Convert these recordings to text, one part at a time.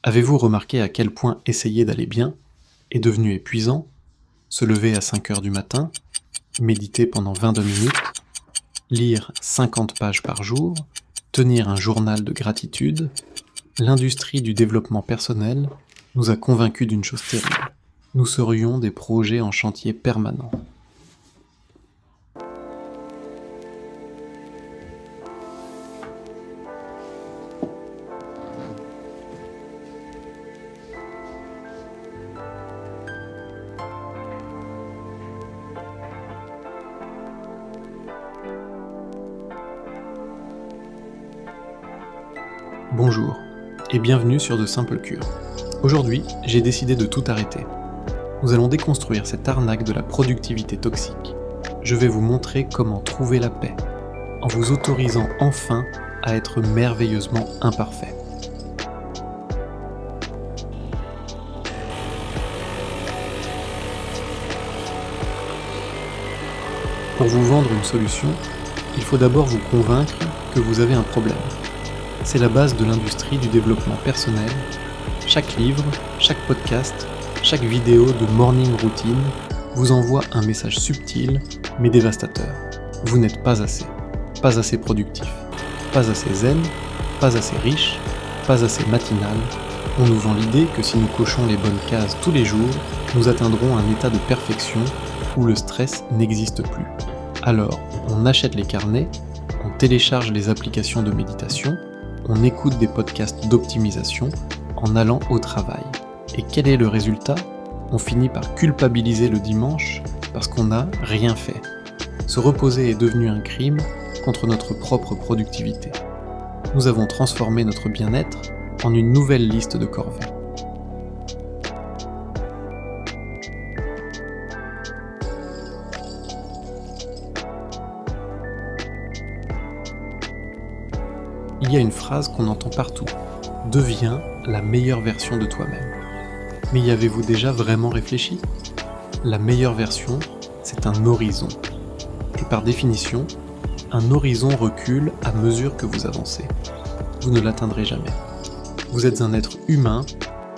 Avez-vous remarqué à quel point essayer d'aller bien est devenu épuisant? Se lever à 5 heures du matin, méditer pendant 22 minutes, lire 50 pages par jour, tenir un journal de gratitude, l'industrie du développement personnel nous a convaincus d'une chose terrible. Nous serions des projets en chantier permanent. Bonjour, et bienvenue sur De Simples Cures. Aujourd'hui, j'ai décidé de tout arrêter. Nous allons déconstruire cette arnaque de la productivité toxique. Je vais vous montrer comment trouver la paix, en vous autorisant enfin à être merveilleusement imparfait. Pour vous vendre une solution, il faut d'abord vous convaincre que vous avez un problème. C'est la base de l'industrie du développement personnel. Chaque livre, chaque podcast, chaque vidéo de morning routine vous envoie un message subtil mais dévastateur. Vous n'êtes pas assez productif, pas assez zen, pas assez riche, pas assez matinal. On nous vend l'idée que si nous cochons les bonnes cases tous les jours, nous atteindrons un état de perfection où le stress n'existe plus. Alors, on achète les carnets, on télécharge les applications de méditation, on écoute des podcasts d'optimisation en allant au travail. Et quel est le résultat? On finit par culpabiliser le dimanche parce qu'on n'a rien fait. Se reposer est devenu un crime contre notre propre productivité. Nous avons transformé notre bien-être en une nouvelle liste de corvées. Il y a une phrase qu'on entend partout. Deviens la meilleure version de toi-même. Mais y avez-vous déjà vraiment réfléchi? La meilleure version, c'est un horizon. Et par définition, un horizon recule à mesure que vous avancez. Vous ne l'atteindrez jamais. Vous êtes un être humain,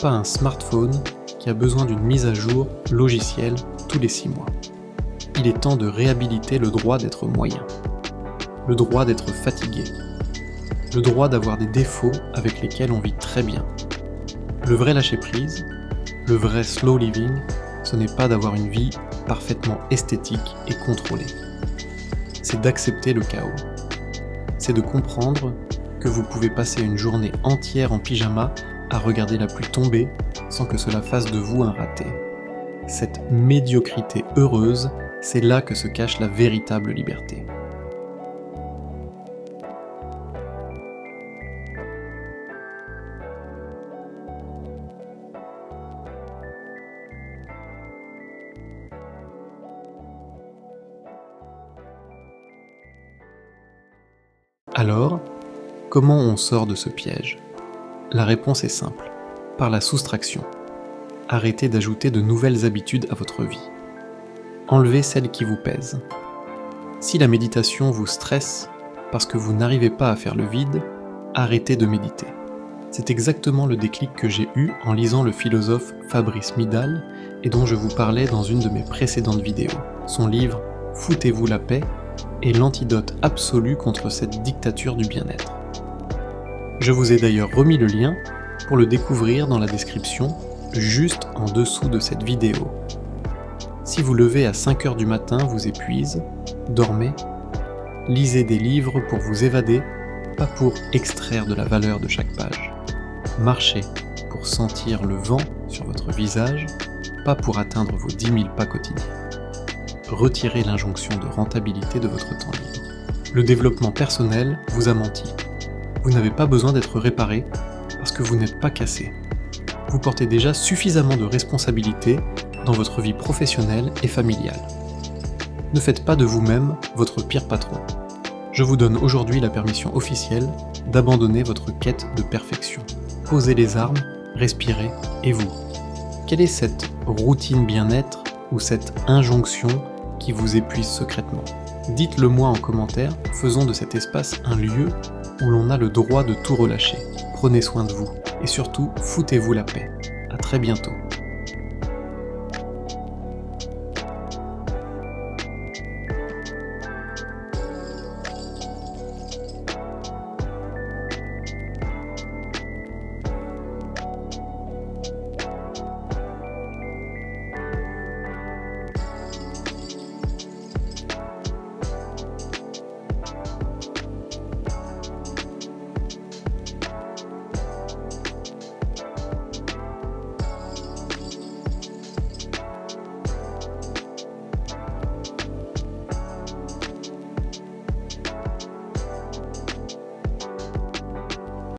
pas un smartphone qui a besoin d'une mise à jour logicielle tous les 6 mois. Il est temps de réhabiliter le droit d'être moyen. Le droit d'être fatigué. Le droit d'avoir des défauts avec lesquels on vit très bien. Le vrai lâcher-prise, le vrai slow living, ce n'est pas d'avoir une vie parfaitement esthétique et contrôlée. C'est d'accepter le chaos. C'est de comprendre que vous pouvez passer une journée entière en pyjama à regarder la pluie tomber sans que cela fasse de vous un raté. Cette médiocrité heureuse, c'est là que se cache la véritable liberté. Alors, comment on sort de ce piège? La réponse est simple, par la soustraction. Arrêtez d'ajouter de nouvelles habitudes à votre vie. Enlevez celles qui vous pèsent. Si la méditation vous stresse parce que vous n'arrivez pas à faire le vide, arrêtez de méditer. C'est exactement le déclic que j'ai eu en lisant le philosophe Fabrice Midal et dont je vous parlais dans une de mes précédentes vidéos. Son livre « Foutez-vous la paix » est l'antidote absolu contre cette dictature du bien-être. Je vous ai d'ailleurs remis le lien pour le découvrir dans la description, juste en dessous de cette vidéo. Si vous levez à 5 heures du matin vous épuise, dormez, lisez des livres pour vous évader, pas pour extraire de la valeur de chaque page. Marchez pour sentir le vent sur votre visage, pas pour atteindre vos 10 000 pas quotidiens. Retirez l'injonction de rentabilité de votre temps libre. Le développement personnel vous a menti. Vous n'avez pas besoin d'être réparé parce que vous n'êtes pas cassé. Vous portez déjà suffisamment de responsabilités dans votre vie professionnelle et familiale. Ne faites pas de vous-même votre pire patron. Je vous donne aujourd'hui la permission officielle d'abandonner votre quête de perfection. Posez les armes, respirez, et vous? Quelle est cette routine bien-être ou cette injonction qui vous épuise secrètement? Dites-le moi en commentaire, faisons de cet espace un lieu où l'on a le droit de tout relâcher. Prenez soin de vous. et surtout, foutez-vous la paix. À très bientôt.